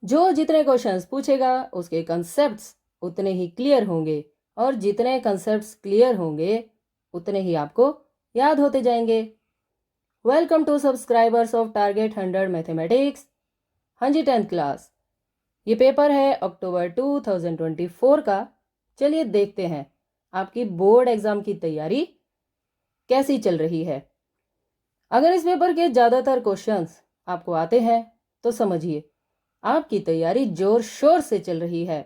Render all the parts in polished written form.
जो जितने क्वेश्चंस पूछेगा उसके कंसेप्ट्स उतने ही क्लियर होंगे और जितने कंसेप्ट्स क्लियर होंगे उतने ही आपको याद होते जाएंगे। Welcome to subscribers of target 100 mathematics. हाँ जी, 10th क्लास। ये पेपर है अक्टूबर 2024 का। चलिए देखते हैं आपकी बोर्ड एग्जाम की तैयारी कैसी चल रही है। अगर इस पेपर के ज़्यादातर क्वेश्चंस आपको आते हैं तो समझिए आपकी तैयारी जोर शोर से चल रही है।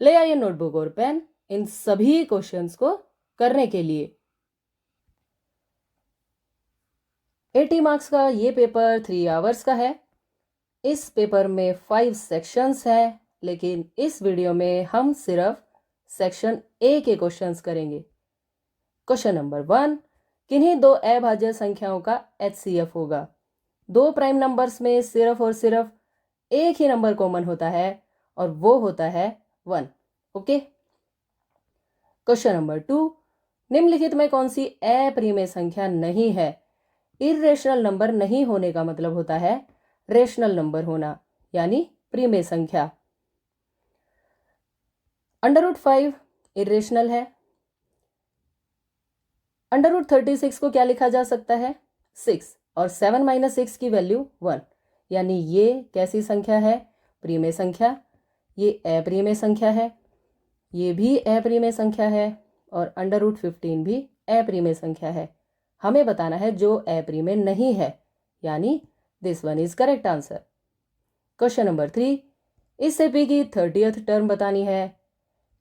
ले आइए नोटबुक और पेन इन सभी क्वेश्चंस को करने के लिए। 80 मार्क्स का ये पेपर 3 आवर्स का है। इस पेपर में 5 सेक्शंस हैं, लेकिन इस वीडियो में हम सिर्फ सेक्शन ए के क्वेश्चंस करेंगे। क्वेश्चन नंबर 1, किन्हीं दो अभाज्य संख्याओं का HCF होगा। दो प्राइम नंबर्स में सिर्फ और सिर्फ एक ही नंबर कॉमन होता है और वो होता है 1। ओके। क्वेश्चन नंबर 2, निम्नलिखित में कौन सी अप्रिमेय संख्या नहीं है। इर्रेशनल नंबर नहीं होने का मतलब होता है रेशनल नंबर होना, यानी प्रिमेय संख्या। √5 इर्रेशनल है। √36 को क्या लिखा जा सकता है, 6, और 7 - 6 की वैल्यू 1, यानी ये कैसी संख्या है, प्रिमेय संख्या। ये अप्रिमेय संख्या है, ये भी अप्रिमेय संख्या है, और √15 भी अप्रिमेय संख्या है। हमें बताना है जो अप्रिमेय नहीं है, यानी this one is correct answer. Question number 3, इससे पी की 30th टर्म बतानी है।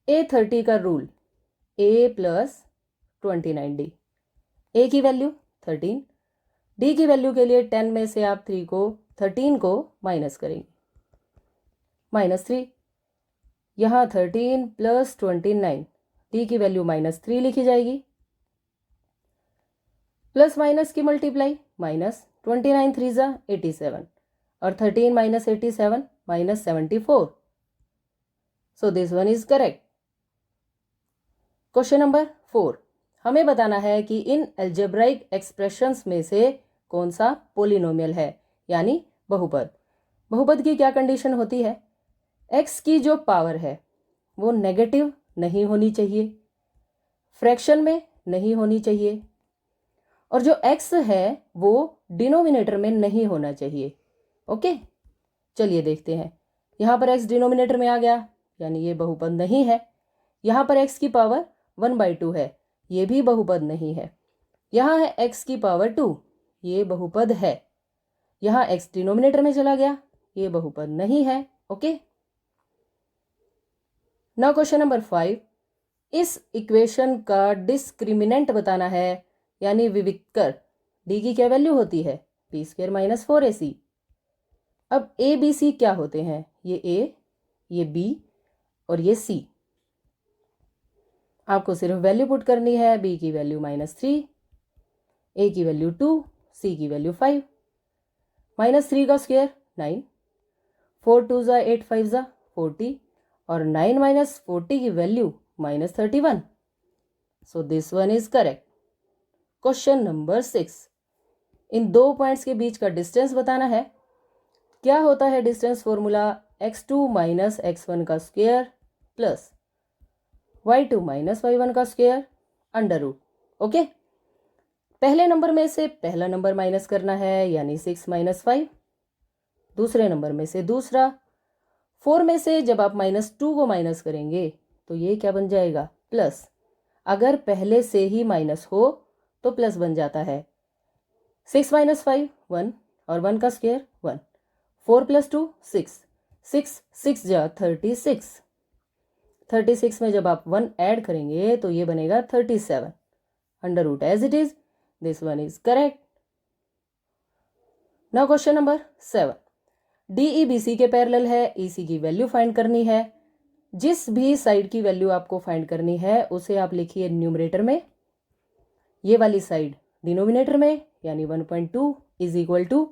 A30 का रूल A + 29D। A की वैल्यू 13, D की वैल्यू के लिए 10 में से आप 13 को माइनस करेंगे, -3। यहाँ 13 + 29, D की वैल्यू -3 लिखी जाएगी। प्लस माइनस की मल्टीप्लाई, -29 3 ज़ा 87, और 13 - 87 -74। सो this one is correct. Question number 4, हमें बताना है कि इन एल्जेब्राइक एक्सप्रेशंस में से कौन सा पोलिनोमियल है, यानी बहुपद। बहुपद की क्या कंडीशन होती है, x की जो पावर है वो नेगेटिव नहीं होनी चाहिए, फ्रैक्शन में नहीं होनी चाहिए, और जो x है वो डिनोमिनेटर में नहीं होना चाहिए। ओके, चलिए देखते हैं। यहाँ पर x डिनोमिनेटर में आ गया, यानी ये बहुपद नहीं है। यहाँ पर x की पावर 1/2 है, ये भी बहुपद नहीं है। यहाँ है x की पावर 2, ये बहुपद है। यहाँ x डिनोमिनेटर में चला गया, ये बहुपद नहीं है। ओके। नाउ क्वेश्चन नंबर 5, इस इक्वेशन का डिस्क्रिमिनेंट बताना है, यानी विविक्तर। d की क्या वैल्यू होती है, b² - 4ac। अब a b c क्या होते हैं, ये a, ये b और ये c। आपको सिर्फ वैल्यू पुट करनी है। b की वैल्यू -3, a की वैल्यू 2, c की वैल्यू 5। -3 का स्क्वायर 9, 4 2 ज़ा 8 5 ज़ा 40, और 9 - 40 की value -31। So this one is correct. Question number 6, इन दो पॉइंट्स के बीच का डिस्टेंस बताना है। क्या होता है डिस्टेंस फॉर्मूला, x2 - x1 का स्क्वायर प्लस y2 - y1 का स्क्वायर √। ओके, पहले नंबर में से पहला नंबर माइनस करना है, यानी 6 - 5। दूसरे नंबर में से दूसरा, 4 में से जब आप -2 को माइनस करेंगे तो ये क्या बन जाएगा, प्लस। अगर पहले से ही माइनस हो तो प्लस बन जाता है। 6 - 5 1, और 1 का स्क्वायर 1। 4 + 2 6, 6 6 जा 36। 36 में जब आप 1 ऐड करेंगे तो ये बनेगा 37। √ As it is, this one is correct. Now question number 7, DEBC के पैरेलल है, EC की वैल्यू फाइंड करनी है। जिस भी साइड की वैल्यू आपको फाइंड करनी है उसे आप लिखिए न्यूमरेटर में, ये वाली साइड डिनोमिनेटर में, यानी 1.2 इज इक्वल टू,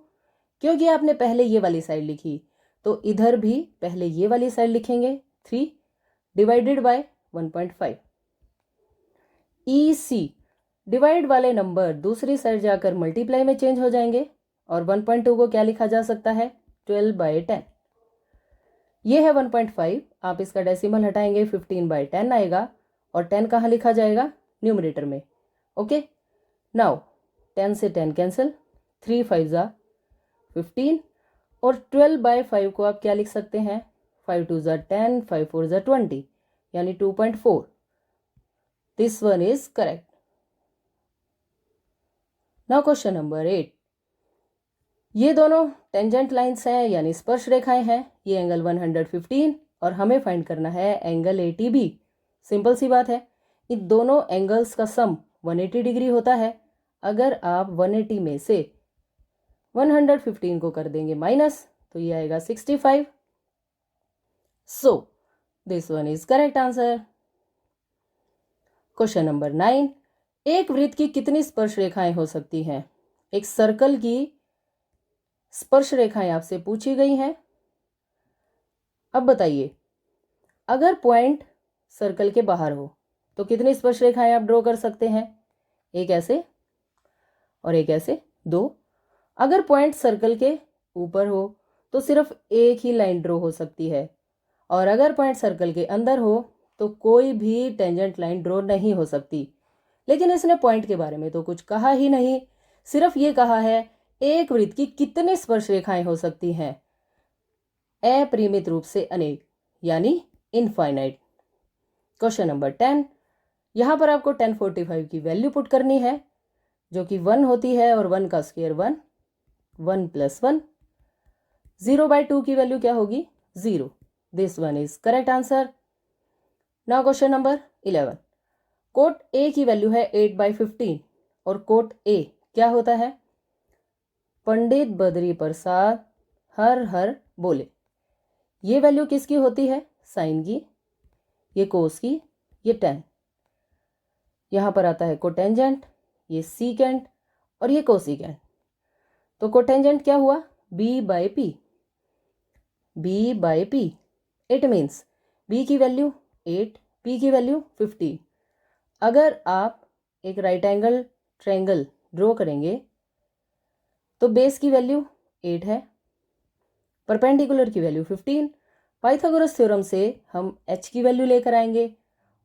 क्योंकि आपने पहले ये वाली साइड लिखी तो इधर भी पहले ये वाली साइड लिखेंगे, 3 डिवाइडेड बाय 1.5। EC डिवाइड वाले नंबर दूसरी साइड जाकर मल्टीप्लाई में चेंज हो जाएंगे, और 1.2 को क्या लिखा जा सकता है, 12/10। ये है 1.5, आप इसका डेसिमल हटाएंगे 15/10 आएगा और 10 कहाँ लिखा जाएगा, न्यूमरेटर में। ओके, नाउ 10 से 10 कैंसिल, 3 5 ज़ा 15 और 12/5 को आप क्या लिख सकते हैं, 5 2 ज़ा 10, 5 4 ज़ा 20 यानी 2.4। This one is correct. Now question number 8, ये दोनों टेंजेंट लाइंस हैं यानी स्पर्श रेखाएं हैं। ये एंगल 115 और हमें फाइंड करना है एंगल ATB। सिंपल सी बात है, इन दोनों एंगल्स का सम 180 डिग्री होता है। अगर आप 180 में से 115 को कर देंगे माइनस तो ये आएगा 65। सो this one is correct answer. Question number 9, एक वृत्त की कितनी स्पर्श रेखाएं हो सकती हैं। एक सर्कल की स्पर्श रेखाएं आपसे पूछी गई हैं। अब बताइए, अगर पॉइंट सर्कल के बाहर हो तो कितनी स्पर्श रेखाएं आप ड्रॉ कर सकते हैं, एक ऐसे और एक ऐसे, 2। अगर पॉइंट सर्कल के ऊपर हो तो सिर्फ एक ही लाइन ड्रॉ हो सकती है, और अगर पॉइंट सर्कल के अंदर हो तो कोई भी टेंजेंट लाइन ड्रॉ नहीं हो सकती। लेकिन इसने पॉइंट के बारे में तो कुछ कहा ही नहीं, सिर्फ ये कहा है एक वृत्त की कितनी स्पर्श रेखाएं हो सकती हैं, अपरिमित रूप से अनेक यानी इनफाइनाइट। क्वेश्चन नंबर 10, यहाँ पर आपको 1045 की वैल्यू पुट करनी है जो कि 1 होती है, और 1 का स्क्वायर 1, 1 + 1, 0/2 की वैल्यू क्या होगी, 0। This one is correct answer. Now question number 11, cot A की वैल्यू है 8/15 और कोट A क्या होता है, पंडित बद्री प्रसाद हर हर बोले। ये वैल्यू किसकी होती है, साइन की, ये कोस की, ये टेन। यहाँ पर आता है कोटेंजेंट, ये सीकेंट और ये कोसिकेंट। तो कोटेंजेंट क्या हुआ, B/P। B/P it means B की वैल्यू 8, P की वैल्यू 15। अगर आप एक राइट एंगल ट्रायंगल ड्रॉ करेंगे तो बेस की वैल्यू 8 है, परपेंडिकुलर की वैल्यू 15। पाइथागोरस थ्योरम से हम h की वैल्यू लेकर आएंगे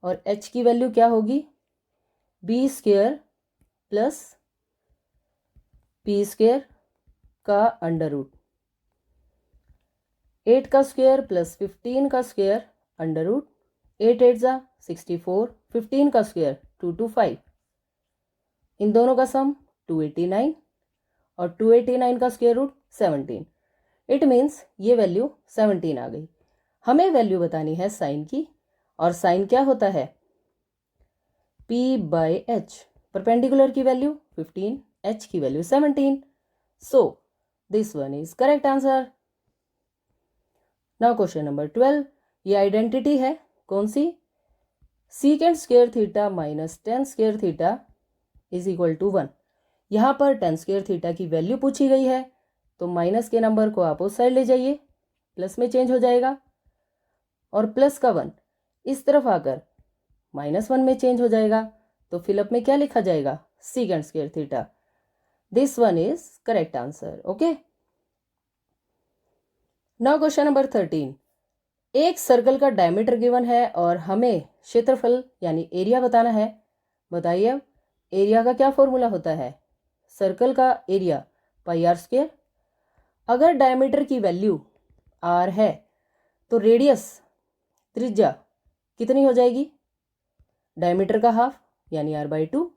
और h की वैल्यू क्या होगी, B² + P² का अंडर रूट, 8 का स्क्वायर + 15 का स्क्वायर अंडर रूट, 8 8 ज़ा 64, 15 का स्क्वायर 225, इन दोनों का सम 289 और 289 का स्क्वायर रूट 17। इट मीन्स ये वैल्यू 17 आ गई। हमें वैल्यू बतानी है साइन की, और साइन क्या होता है, P/H। परपेंडिकुलर की वैल्यू 15, H की value 17। So this one is correct answer. Now question number 12, ये आइडेंटिटी है कौन सी, secant square theta minus tan square theta is equal to 1। यहाँ पर टेन स्क्वायर थीटा की वैल्यू पूछी गई है, तो माइनस के नंबर को आप उस साइड ले जाइए, प्लस में चेंज हो जाएगा, और प्लस का 1 इस तरफ आकर -1 में चेंज हो जाएगा। तो फिलअप में क्या लिखा जाएगा, secant square theta. This one is correct answer. Okay, now question number 13, एक सर्कल का डायमीटर गिवन है और हमें क्षेत्रफल यानी एरिया बताना है। बताइए अब एरिया का क्या फॉर्मूला होता है, सर्कल का एरिया πr²। अगर डायमीटर की वैल्यू r है तो रेडियस त्रिज्या कितनी हो जाएगी, डायमीटर का हाफ यानी r/2।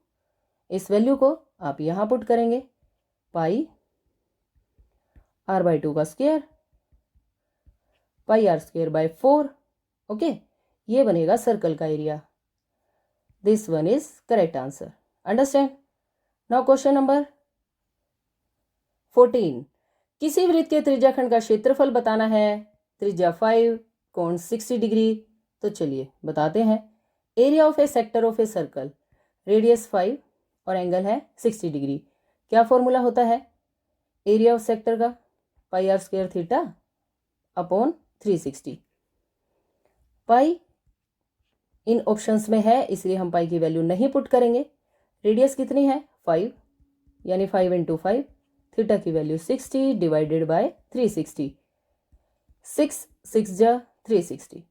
इस वैल्यू को आप यहाँ पुट करेंगे, पाई r/2 का स्क्वायर πr²/4। ओके, ये बनेगा सर्कल का area. This one is correct answer. Understand. Now question number 14, किसी वृत्त के त्रिज्याखंड का क्षेत्रफल बताना है, त्रिज्या 5, कोण 60 डिग्री। तो चलिए बताते हैं, area of A sector of a circle, radius 5 और एंगल है 60 डिग्री। क्या फॉर्मूला होता है एरिया ऑफ सेक्टर का, πr² थीटा अपॉन 360। पाई इन ऑप्शंस में है इसलिए हम पाई की वैल्यू नहीं पुट करेंगे। रेडियस कितनी है 5 यानी 5 × 5, थीटा की वैल्यू 60 डिवाइडेड बाय 360। 6 6 जा 360,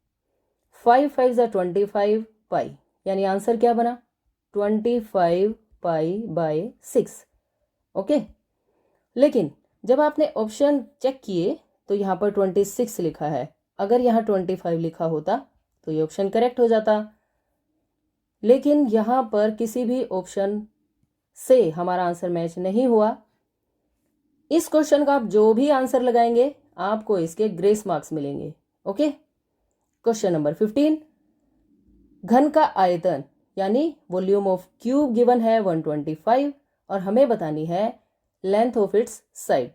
5 5 जा 25 पाई, यानी आंसर क्या बना 25 पाई बाय 6। ओके, लेकिन जब आपने ऑप्शन चेक किए तो यहाँ पर 26 लिखा है, अगर यहाँ 25 लिखा होता तो ये ऑप्शन करेक्ट हो जाता, लेकिन यहाँ पर किसी भी ऑप्शन से हमारा आंसर मैच नहीं हुआ। इस क्वेश्चन का आप जो भी आंसर लगाएंगे आपको इसके ग्रेस मार्क्स मिलेंगे। ओके, क्वेश्चन नंबर 15, घन का आयतन यानी वॉल्यूम ऑफ क्यूब गिवन है 125 और हमें बतानी है length of its side.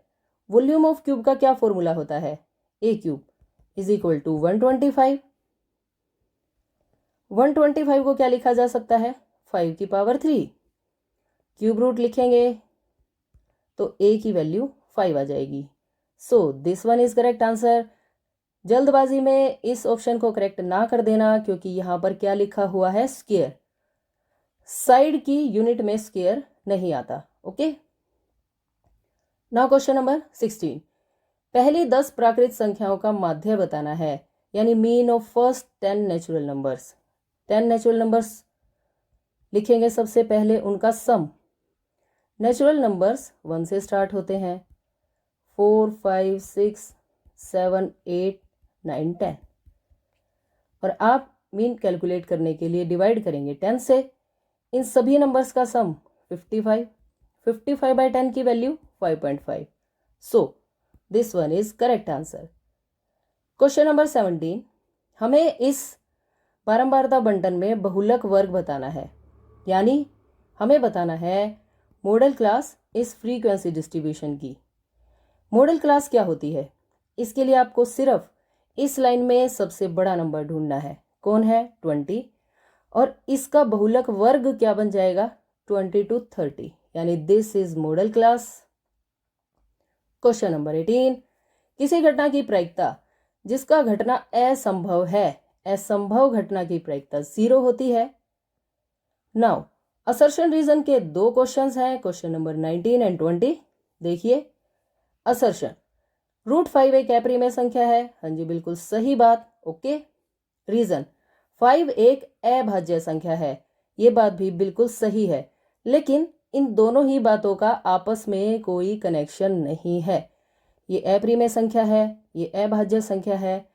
Volume of cube का क्या फॉर्मूला होता है, ए क्यूब इज इक्वल टू 125। 125 को क्या लिखा जा सकता है 5 की पावर 3, क्यूब रूट लिखेंगे तो ए की वैल्यू 5 आ जाएगी। सो this one is correct answer. जल्दबाजी में इस ऑप्शन को करेक्ट ना कर देना, क्योंकि यहां पर क्या लिखा हुआ है स्क्वायर, साइड की यूनिट में स्क्वायर नहीं आता। ओके, नाउ क्वेश्चन नंबर 16, पहली 10 प्राकृत संख्याओं का माध्य बताना है, यानी mean of first 10 natural numbers. 10 natural numbers लिखेंगे, सबसे पहले उनका सम। नेचुरल नंबर्स 1 से स्टार्ट होते हैं, 4 5 6 7 8 9 10, और आप मीन कैलकुलेट करने के लिए डिवाइड करेंगे 10 से। इन सभी नंबर्स का सम 55, 55 बाय 10 की value 5.5। So this one is correct answer. Question number 17, हमें इस बारंबारता बंटन में बहुलक वर्ग बताना है, यानी हमें बताना है मॉडल क्लास इस फ्रीक्वेंसी डिस्ट्रीब्यूशन की। मॉडल क्लास क्या होती है, इसके लिए आपको सिर्फ इस लाइन में सबसे बड़ा नंबर ढूंढना है, कौन है 20, और इसका बहुलक वर्ग क्या बन जाएगा 20 to 30, यानी this is model class. Question number 18, किसी घटना की प्रायिकता जिसका घटना असंभव है, असंभव घटना की प्रायिकता 0 होती है। नाउ असर्शन रीजन के 2 क्वेश्चंस हैं, क्वेश्चन नंबर 19 एंड 20। देखिए, असर्शन √5 एक अप्रिमेय संख्या है, हाँ जी बिल्कुल सही बात। ओके, रीजन 5 एक अभाज्य संख्या है, ये बात भी बिल्कुल सही है, लेकिन इन दोनों ही बातों का आपस में कोई कनेक्शन नहीं है। ये अप्रिमेय संख्या है, ये अभाज्य संख्या है,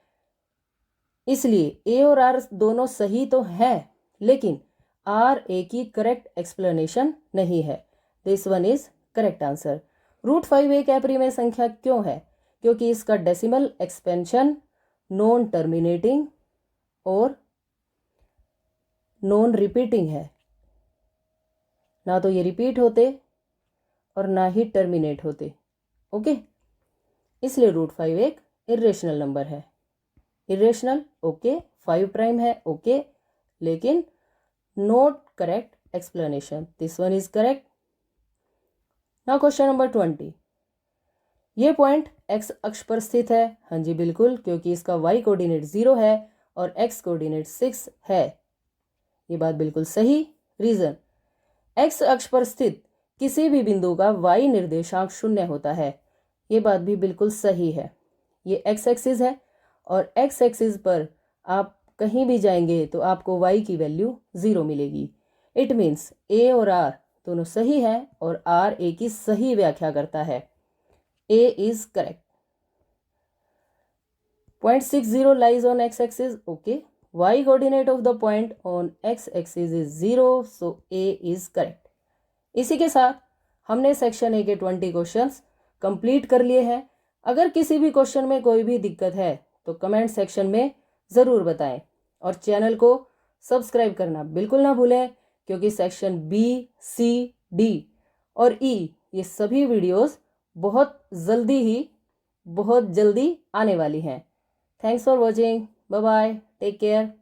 इसलिए ए और आर दोनों सही तो है, लेकिन आर ए की करेक्ट एक्सप्लेनेशन नहीं है। This one is correct answer. √5 एक अप्रिमेय संख्या क्यों है, क्योंकि इसका डेसिमल एक्सपेंशन नॉन टर्मिनेटिंग और नॉन रिपीटिंग है, ना तो ये रिपीट होते और ना ही टर्मिनेट होते। ओके, इसलिए √5 एक इरेशनल नंबर है। इरेशनल ओके, 5 प्राइम है ओके, लेकिन not correct explanation. This one is correct. Now question number 20, ये पॉइंट एक्स अक्ष पर स्थित है, हाँ जी बिल्कुल, क्योंकि इसका वाई कोऑर्डिनेट 0 है और एक्स कोऑर्डिनेट 6 है, ये बात बिल्कुल सही। रीजन, एक्स अक्ष पर स्थित किसी भी बिंदु का वाई निर्देशांक 0 होता है, ये बात भी बिल्कुल सही है। ये एक्स एक्सिस है और एक्स एक्सिस पर आप कहीं भी जाएंगे तो आपको वाई की वैल्यू 0 मिलेगी। इट मीन्स ए और आर दोनों सही है और आर ए की सही व्याख्या करता है। A is correct. Point 60 lies on x-axis. Okay. Y coordinate of the point on x-axis is 0. So A is correct. इसी के साथ हमने सेक्शन ए के 20 क्वेश्चंस कंप्लीट कर लिए हैं। अगर किसी भी क्वेश्चन में कोई भी दिक्कत है तो कमेंट सेक्शन में ज़रूर बताएं और चैनल को सब्सक्राइब करना बिल्कुल ना भूलें, क्योंकि सेक्शन बी, सी, डी और ई ये सभी वीडियोस बहुत जल्दी आने वाली हैं। Thanks for watching, bye bye, take care.